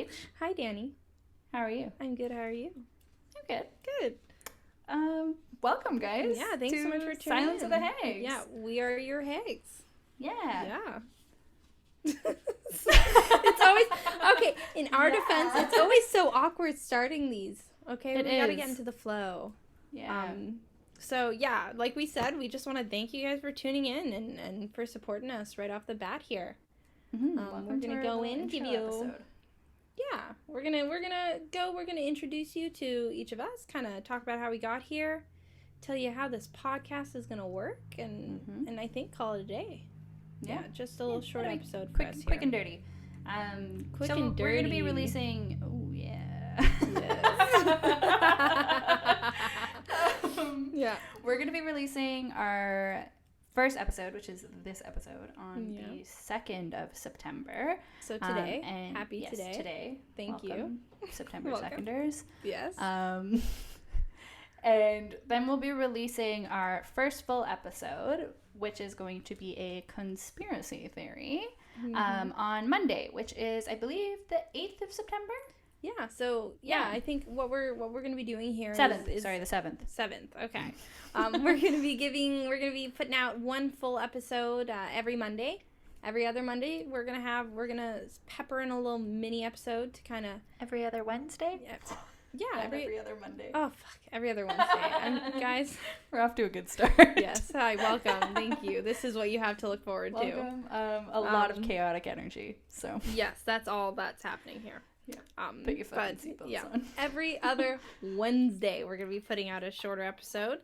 Sage. Hi, Dani. How are you? I'm good. How are you? I'm good. Good. Welcome, guys. Yeah, thanks so much for tuning Silence in. of the Hags. Yeah, we are your Hags. Yeah. Yeah. It's always okay. In our defense, it's always so awkward starting these. Okay, we gotta get into the flow. Yeah. So yeah, like we said, we just want to thank you guys for tuning in and for supporting us right off the bat here. We're gonna go in, give you. Episode. Yeah, we're gonna introduce you to each of us, kind of talk about how we got here, tell you how this podcast is gonna work, and I think call it a day. Yeah, just a little short episode for us here. Quick and dirty. Quick so and dirty. We're gonna be releasing. Oh yeah. Yes. Yeah. We're gonna be releasing our first episode, which is this episode, on the 2nd of September. So today, and happy yes, today. Today. Thank Welcome, September Welcome. 2nders. Yes. And then we'll be releasing our first full episode, which is going to be a conspiracy theory, on Monday, which is, I believe, the 8th of September. Yeah. So I think what we're gonna be doing here 7th. is Sorry, the 7th. 7th. Okay. we're gonna be putting out one full episode every Monday. Every other Monday, we're gonna pepper in a little mini episode to kind of Every other Wednesday. Yeah, every other Monday. Oh fuck, every other Wednesday. And guys, we're off to a good start. Yes. Hi, welcome. Thank you. This is what you have to look forward to. A lot of chaotic energy. So yes, that's all that's happening here. Yeah. Put your fucking seatbelts on. Every other Wednesday, we're gonna be putting out a shorter episode.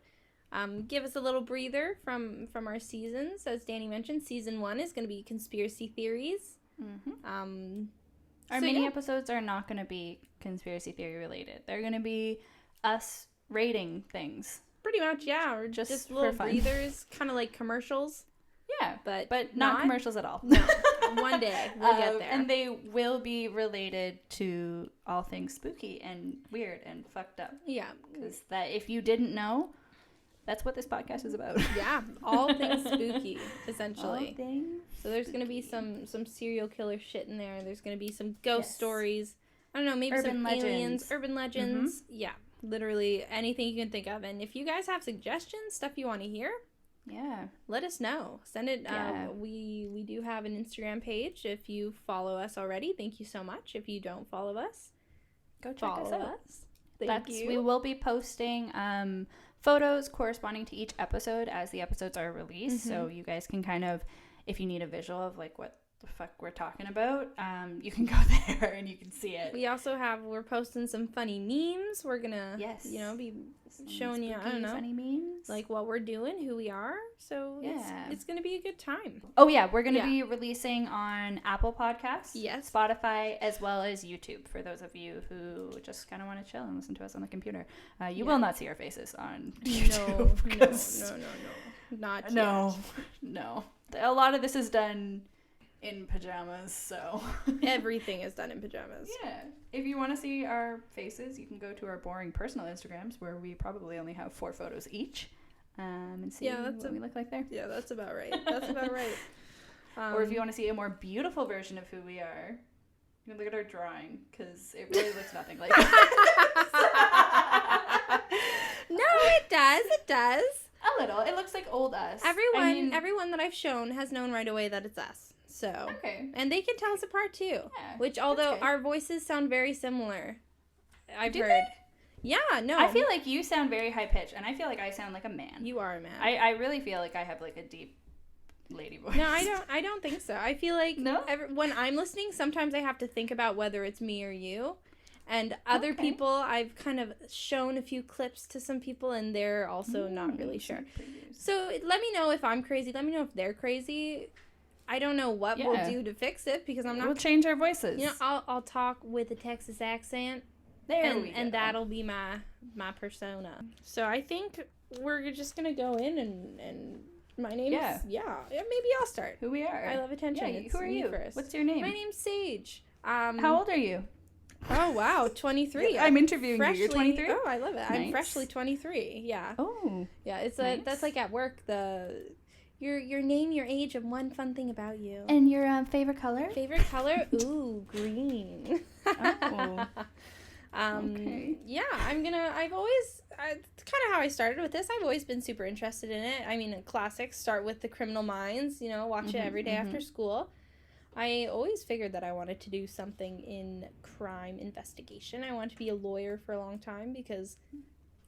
Give us a little breather from our seasons. As Dani mentioned, season 1 is gonna be conspiracy theories. Our mini episodes are not going to be conspiracy theory related. They're going to be us rating things. Pretty much, yeah. Or just little breathers, kind of like commercials. Yeah, but not commercials at all. No, one day we'll get there. And they will be related to all things spooky and weird and fucked up. Yeah. Because if you didn't know, that's what this podcast is about. Yeah, all things spooky, essentially. All things. So there's going to be some serial killer shit in there. There's going to be some ghost stories. I don't know, maybe some aliens, urban legends. Yeah, literally anything you can think of. And if you guys have suggestions, stuff you want to hear, let us know. Send it. We do have an Instagram page. If you follow us already, thank you so much. If you don't follow us, go check us out. Thank you. We will be posting photos corresponding to each episode as the episodes are released, so you guys can kind of, if you need a visual of like what the fuck we're talking about, you can go there and you can see it. We're posting some funny memes. We're gonna be showing you, I don't know, funny memes, like what we're doing, who we are. So it's gonna be a good time. Oh yeah, we're gonna be releasing on Apple Podcasts, Spotify, as well as YouTube for those of you who just kind of want to chill and listen to us on the computer. You will not see our faces on YouTube. No. A lot of this is done in pajamas, so everything is done in pajamas. Yeah. If you want to see our faces, you can go to our boring personal Instagrams where we probably only have 4 photos each, and see what we look like there. Yeah, that's about right. Or if you want to see a more beautiful version of who we are, you can look at our drawing, because it really looks nothing like that. No, it does. A little. It looks like old us. Everyone that I've shown has known right away that it's us. So, and they can tell us apart too. Yeah, which, although our voices sound very similar, I've heard. They? Yeah, no. I feel like you sound very high pitched, and I feel like I sound like a man. You are a man. I really feel like I have like a deep lady voice. No, I don't think so. I feel like when I'm listening, sometimes I have to think about whether it's me or you. And other people, I've kind of shown a few clips to some people, and they're also not really sure. So let me know if I'm crazy. Let me know if they're crazy. I don't know what we'll do to fix it, because I'm not. We'll change our voices. You know, I'll talk with a Texas accent. There we go. And that'll be my persona. So I think we're just gonna go in and my name is maybe I'll start. Who we are? I love attention. Yeah, who are you? First. What's your name? My name's Sage. How old are you? Oh wow, 23. I'm interviewing you. You're 23. Oh, I love it. Nice. I'm freshly 23. Yeah. Oh. Yeah, it's nice. That's like at work your name, your age, and one fun thing about you. And your favorite color? Favorite color? Ooh, green. Oh. Okay. Yeah, it's kind of how I started with this. I've always been super interested in it. I mean, classics start with the Criminal Minds, watch it every day after school. I always figured that I wanted to do something in crime investigation. I wanted to be a lawyer for a long time because,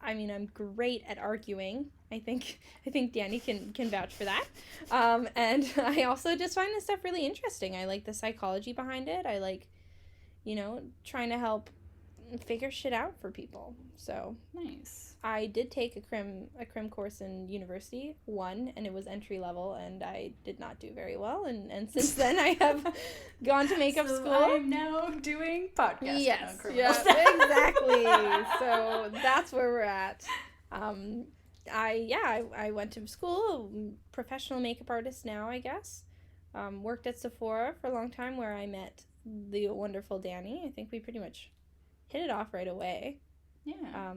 I mean, I'm great at arguing. I think Dani can vouch for that. And I also just find this stuff really interesting. I like the psychology behind it. I like, trying to help figure shit out for people. So nice. I did take a crim course in university, and it was entry level, and I did not do very well. And since then, I have gone to makeup school. I'm now doing podcasting. Yes, exactly. So that's where we're at. I went to school, professional makeup artist now, I guess. Worked at Sephora for a long time, where I met the wonderful Dani. I think we pretty much hit it off right away. Yeah.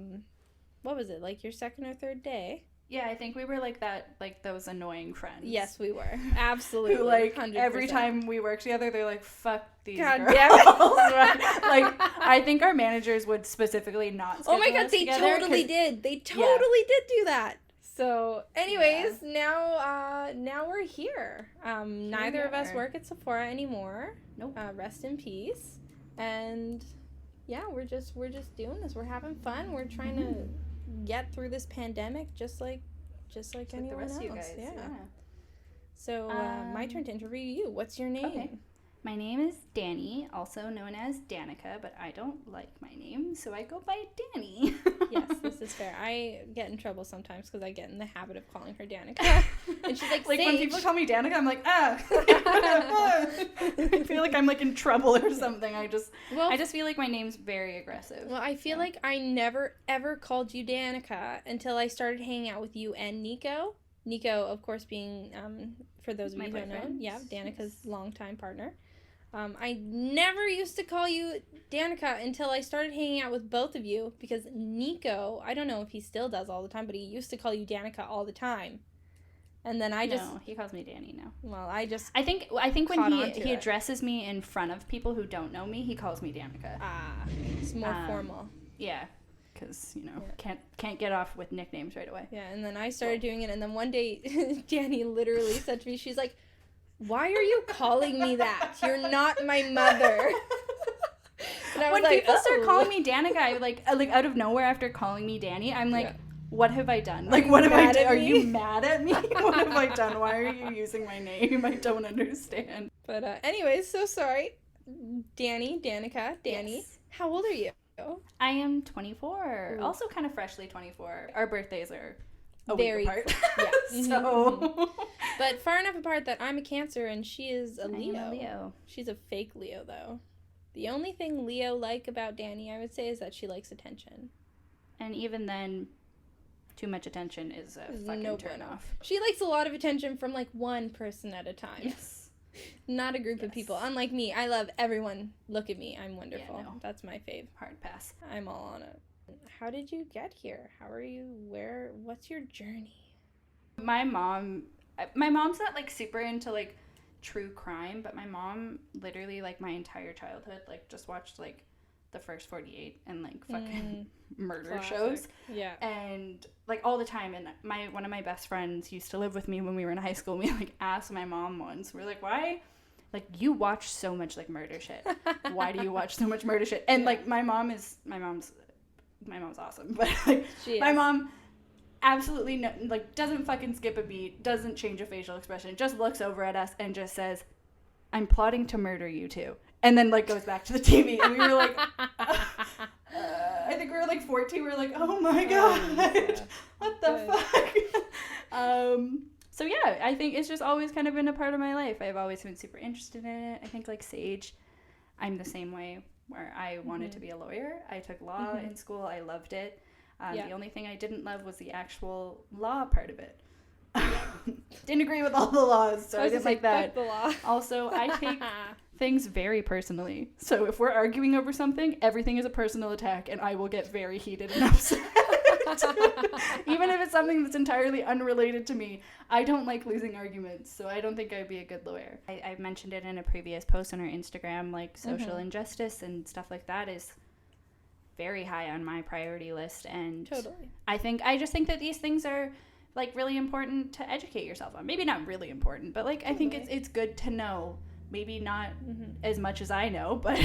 What was it, like your second or third day? Yeah, I think we were like that, like those annoying friends. Yes, we were. Absolutely. Who, like, 100%. every time we work together, they're like, fuck these girls. God damn it. Like, I think our managers would specifically not schedule Oh my god, us they together totally did. They totally did do that. So, anyways, now we're here. Neither of us work at Sephora anymore. Nope. Rest in peace. And yeah, we're just doing this. We're having fun. We're trying to get through this pandemic just like anyone the rest else. of you guys. Yeah. So, my turn to interview you. What's your name? Okay. My name is Dani, also known as Danica, but I don't like my name, so I go by Dani. Yes, this is fair. I get in trouble sometimes because I get in the habit of calling her Danica. And she's like, like Sage. when people call me Danica, I'm like, I feel like I'm like in trouble or something. I just feel like my name's very aggressive. Well, I feel like I never ever called you Danica until I started hanging out with you and Nico. Nico, of course, being for those of you who don't know, Danica's longtime partner. I never used to call you Danica until I started hanging out with both of you because Nico, I don't know if he still does all the time, but he used to call you Danica all the time. And then No, he calls me Dani now. Well, I think when he addresses me in front of people who don't know me, he calls me Danica. It's more formal. Yeah. Because, can't get off with nicknames right away. Yeah, and then I started doing it, and then one day, Dani literally said to me, she's like, why are you calling me that? You're not my mother. And I was when people start calling me Danica, I like out of nowhere after calling me Dani, I'm like, what have I done? Like, what have I done? Are you mad at me? What have I done? Why are you using my name? I don't understand. But anyways, so sorry. Danica, Dani. Yes. How old are you? I am 24. Ooh. Also kind of freshly 24. Our birthdays are a very week apart. Yeah. So but far enough apart that I'm a Cancer and she is a Leo. I am a Leo. She's a fake Leo though. The only thing Leo like about Dani, I would say, is that she likes attention. And even then, too much attention is a fucking turn off. She likes a lot of attention from like one person at a time. Yes. Not a group of people. Unlike me, I love everyone. Look at me. I'm wonderful. Yeah, no. That's my fave. Hard pass. I'm all on it. How did you get here? How are you? What's your journey? My mom's not like super into like true crime, but my mom literally like my entire childhood like just watched like the first 48 and like fucking murder shows. Yeah. And like all the time. And one of my best friends used to live with me when we were in high school. We like asked my mom once, we're like, why? Like, you watch so much like murder shit. Why do you watch so much murder shit? And like my mom's awesome, but like my mom absolutely doesn't fucking skip a beat, doesn't change a facial expression, just looks over at us and just says, I'm plotting to murder you too. And then like goes back to the TV. And we were like, I think we were like 14. We were like, oh my god, what the fuck? So yeah, I think it's just always kind of been a part of my life. I've always been super interested in it. I think like Sage, I'm the same way, where I wanted to be a lawyer. I took law in school. I loved it. The only thing I didn't love was the actual law part of it. Didn't agree with all the laws, so I didn't like that. The law. Also, I take things very personally. So if we're arguing over something, everything is a personal attack, and I will get very heated and upset. Even if it's something that's entirely unrelated to me, I don't like losing arguments, so I don't think I'd be a good lawyer. I mentioned it in a previous post on our Instagram, like social injustice and stuff like that is very high on my priority list, and totally. I just think that these things are like really important to educate yourself on. Maybe not really important, but like I think it's good to know. Maybe not as much as I know, but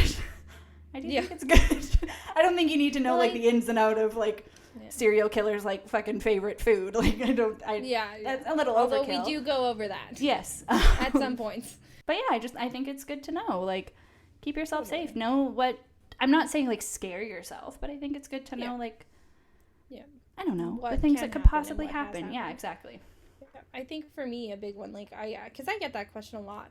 I do think it's good. I don't think you need to know like the ins and out of like serial killers like fucking favorite food. Like that's a little overkill. Although we do go over that. Yes. At some points. But yeah, I think it's good to know. Like keep yourself safe. Know what I'm not saying like scare yourself, but I think it's good to know like I don't know, the things that could possibly happen. Yeah, exactly. I think for me, a big one, like, because I get that question a lot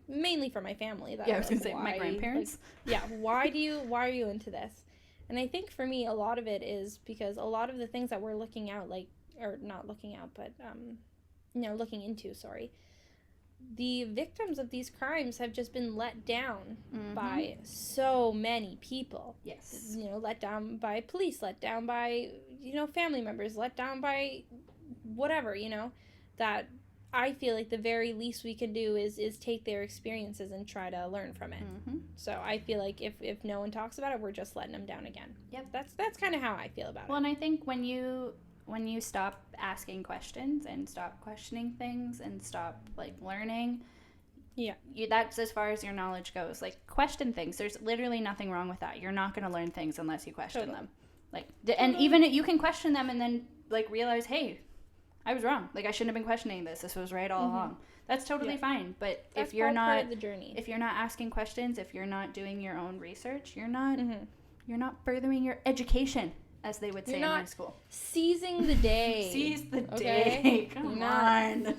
mainly from my family. That I was going to say, my grandparents. Like, why are you into this? And I think for me, a lot of it is because a lot of the things that we're looking out, like, or not looking out, but, looking into, sorry. The victims of these crimes have just been let down by so many people. Yes. Let down by police, let down by, family members, let down by whatever, that I feel like the very least we can do is take their experiences and try to learn from it. So I feel like if no one talks about it, we're just letting them down again. Yep. That's kind of how I feel about it. Well, and I think when you stop asking questions and stop questioning things and stop like learning, that's as far as your knowledge goes. Like question things. There's literally nothing wrong with that. You're not going to learn things unless you question them. Like and even you can question them and then like realize, hey, I was wrong. Like I shouldn't have been questioning this. This was right all along. That's totally fine. But that's if you're not part of the journey. If you're not asking questions, if you're not doing your own research, you're not furthering your education, as they would say in high school. Seizing the day. Seize the day. Come on.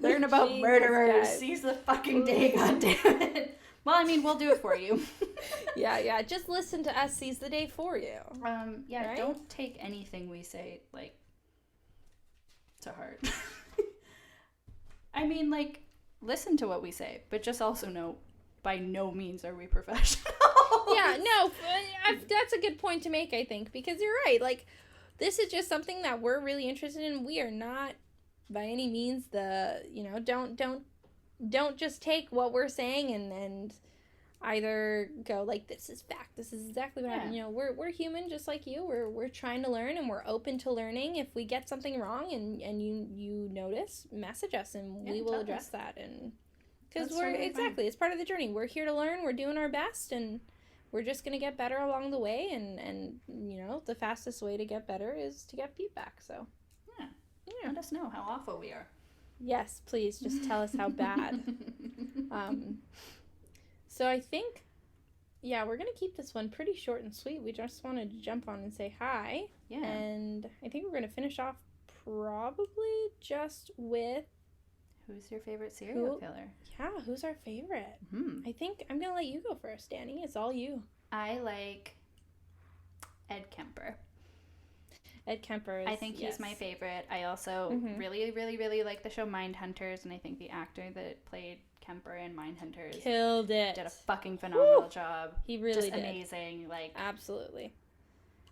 Learn about murderers. Guys. Seize the fucking day, goddammit. Well, I mean, we'll do it for you. Yeah. Just listen to us seize the day for you. Right? Don't take anything we say, like, to heart. I mean, like, listen to what we say, but just also know by no means are we professionals. Yeah, no, that's a good point to make, I think, because you're right. Like, this is just something that we're really interested in. We are not by any means don't just take what we're saying and either go like, this is fact, this is exactly what happened. We're human just like you. We're trying to learn and we're open to learning. If we get something wrong and you notice, message us and we will address that. And because it's part of the journey. We're here to learn. We're doing our best and we're just going to get better along the way. And the fastest way to get better is to get feedback. So let us know how awful we are. Yes, please just tell us how bad. So I think, we're going to keep this one pretty short and sweet. We just wanted to jump on and say hi. Yeah. And I think we're going to finish off probably just with... Who's your favorite serial killer? Yeah, who's our favorite? I think I'm going to let you go first, Dani. It's all you. I like Ed Kemper. Ed Kemper I think he's my favorite. I also really, really, really like the show Mindhunters, and I think the actor that played Kemper in Mindhunters killed it. Did a fucking phenomenal job. He really did. Amazing. Like absolutely.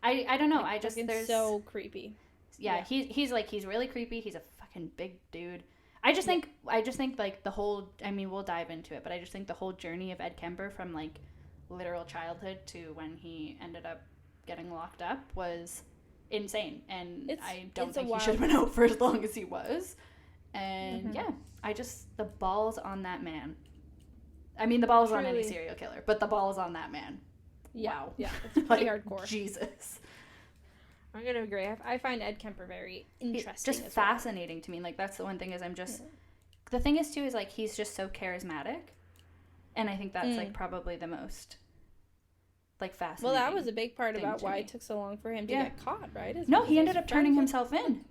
I don't know. I just there's so creepy. Yeah, he's really creepy. He's a fucking big dude. I just think like the whole, I mean, we'll dive into it, but I just think the whole journey of Ed Kemper from like literal childhood to when he ended up getting locked up was insane. And I don't think he should have been out for as long as he was. And the balls on that man. I mean, the balls on any serial killer, but the balls on that man. Yeah. Wow. Yeah, it's pretty hardcore. Jesus. I'm going to agree. I find Ed Kemper very interesting. Just fascinating to me. Like, that's the one thing is I'm just... The thing is, too, is, like, he's just so charismatic. And I think that's, like, probably the most, like, fascinating. Well, that was a big part about why it took so long for him to get caught, right? He ended up turning himself in.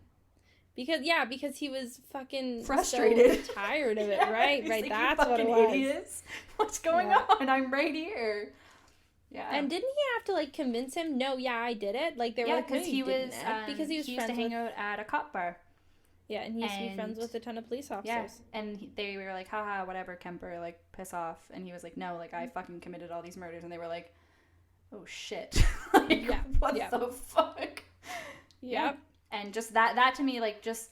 Because he was fucking frustrated. So tired of it, right? Right, like, that's what it was. Idiots. What's going on? I'm right here. Yeah. And didn't he have to, like, convince him, no, I did it? Like, they were like, no, you didn't, Ed. Because he was used to hang out at a cop bar. Yeah, and he used to be friends with a ton of police officers. Yeah, and they were like, haha, whatever, Kemper, like, piss off. And he was like, no, like, I fucking committed all these murders. And they were like, oh, shit. Like, what the fuck? Yep. And just that to me, like, just,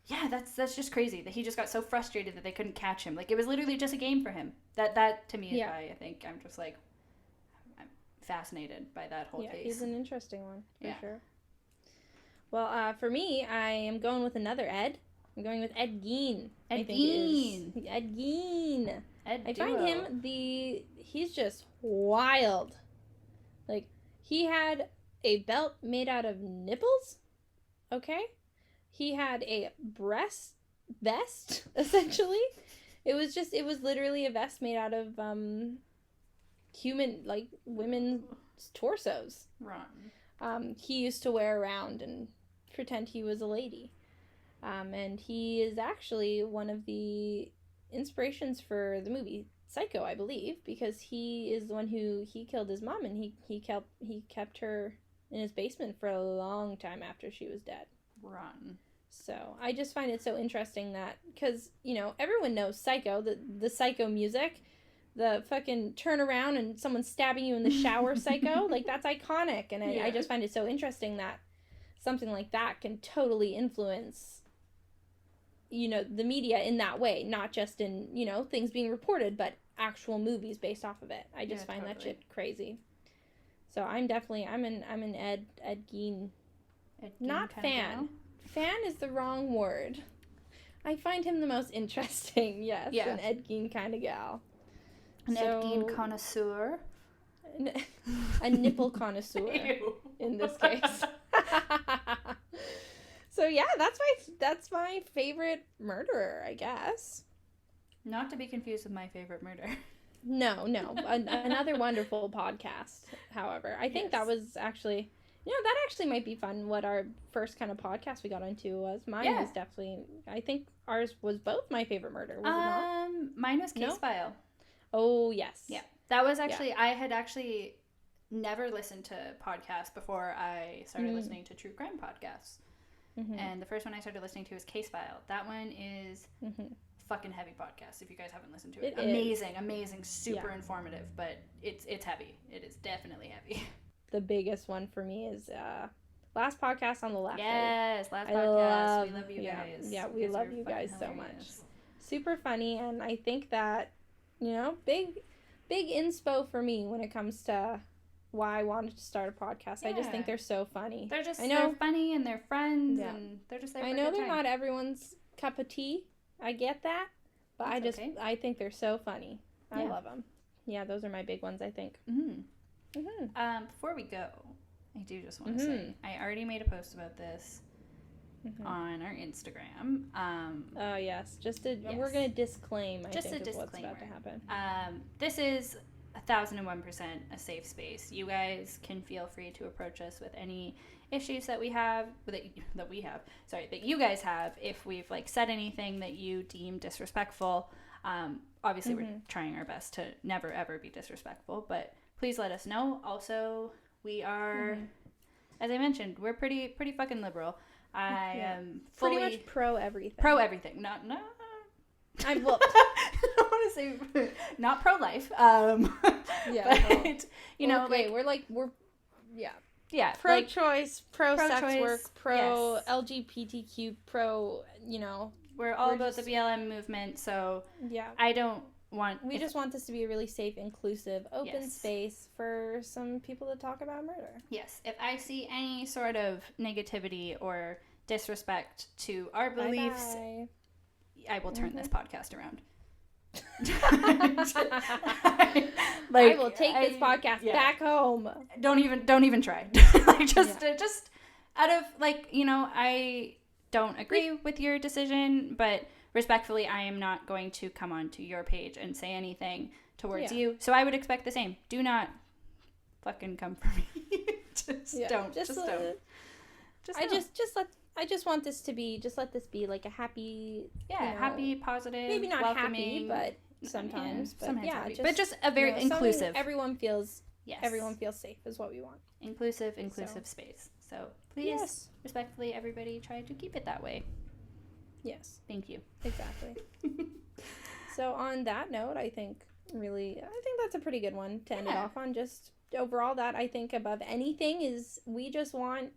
yeah, that's just crazy that he just got so frustrated that they couldn't catch him. Like, it was literally just a game for him. That to me is why I think I'm just like, I'm fascinated by that whole case. He's an interesting one, for sure. Well, for me, I am going with another Ed. I'm going with Ed Gein. Ed Gein. Ed Gein. I find him he's just wild. Like, he had a belt made out of nipples. Okay? He had a breast vest, essentially. It was literally a vest made out of human, like, women's torsos. Right. He used to wear around and pretend he was a lady. And he is actually one of the inspirations for the movie Psycho, I believe, because he is the one who killed his mom, and he kept her in his basement for a long time after she was dead. Run. So I just find it so interesting that, because, you know, everyone knows Psycho, the Psycho music, the fucking turn around and someone stabbing you in the shower Psycho, like, that's iconic, and I just find it so interesting that something like that can totally influence, you know, the media in that way, not just in, you know, things being reported, but actual movies based off of it. I just find that shit crazy. So I'm an Ed Gein. Not fan. Fan is the wrong word. I find him the most interesting, yes. An Ed Gein kind of gal. Ed Gein connoisseur. A nipple connoisseur in this case. So yeah, that's my favorite murderer, I guess. Not to be confused with my favorite murder. No. Another wonderful podcast, however. I think that was actually, you know, that actually might be fun, what our first kind of podcast we got into was. Mine was definitely, I think ours was both my favorite murder, was it not? Mine was Case File. Oh, yes. Yeah. That was actually, I had actually never listened to podcasts before I started listening to true crime podcasts. Mm-hmm. And the first one I started listening to was Case File. That one is fucking heavy podcast if you guys haven't listened to it. Amazing, super informative, but it's heavy. It is definitely heavy. The biggest one for me is Last Podcast on the Left. Yes, Last Podcast. We love you guys. Yeah, we love you guys so much. Super funny, and I think that, you know, big inspo for me when it comes to why I wanted to start a podcast. I just think they're so funny. They're funny, and they're friends, and they're just there for I know they're not everyone's cup of tea. I get that, but I think they're so funny. I love them. Yeah, those are my big ones, I think. Before we go, I do just want to say, I already made a post about this on our Instagram. Oh, yes. We're going to disclaim, I think, of what's about to happen. This is 1,001% a safe space. You guys can feel free to approach us with any issues that you guys have. If we've like said anything that you deem disrespectful, obviously we're trying our best to never ever be disrespectful, but please let us know. Also, we are, as I mentioned, we're pretty fucking liberal. I am fully pretty much pro everything. Pro everything. Not. I don't want to say not pro life. But you know, we're pro choice, pro sex work, pro LGBTQ, pro, you know, we're all about the BLM movement. So we just want this to be a really safe, inclusive, open space for some people to talk about murder. Yes. If I see any sort of negativity or disrespect to our beliefs, I will turn this podcast around. I will take this podcast back home. Don't even try. Just out of, like, you know, I don't agree with your decision, but respectfully, I am not going to come onto your page and say anything towards you. So I would expect the same. Do not fucking come for me. Don't. I just want this to be, let this be like a happy, happy, positive, maybe not welcoming, happy, but sometimes happy. But just a very inclusive. Everyone feels safe is what we want. Inclusive space. So please, respectfully, everybody try to keep it that way. Yes. Thank you. Exactly. So on that note, I think that's a pretty good one to end it off on. Just overall, that I think above anything is we just want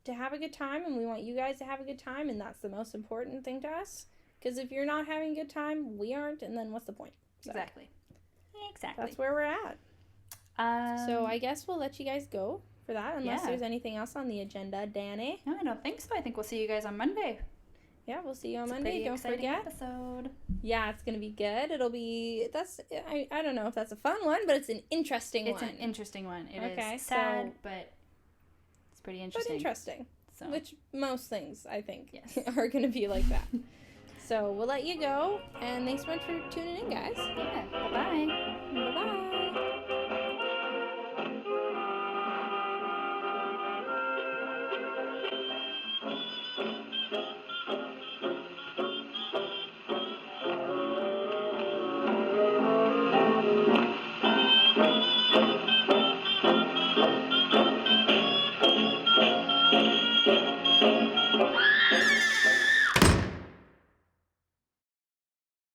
to have a good time, and we want you guys to have a good time, and that's the most important thing to us. Because if you're not having a good time, we aren't, and then what's the point? So, exactly. That's where we're at. So I guess we'll let you guys go for that, unless there's anything else on the agenda, Dani. No, I don't think so. I think we'll see you guys on Monday. Yeah, we'll see you on Monday. Don't forget. Episode. Yeah, it's gonna be good. It'll be I don't know if that's a fun one, but it's an interesting one. It's an interesting one. It is sad, but it's pretty interesting. But interesting. So. Which most things I think yes. are gonna be like that. So we'll let you go, and thanks so much for tuning in, guys. Yeah. Bye-bye. Bye-bye.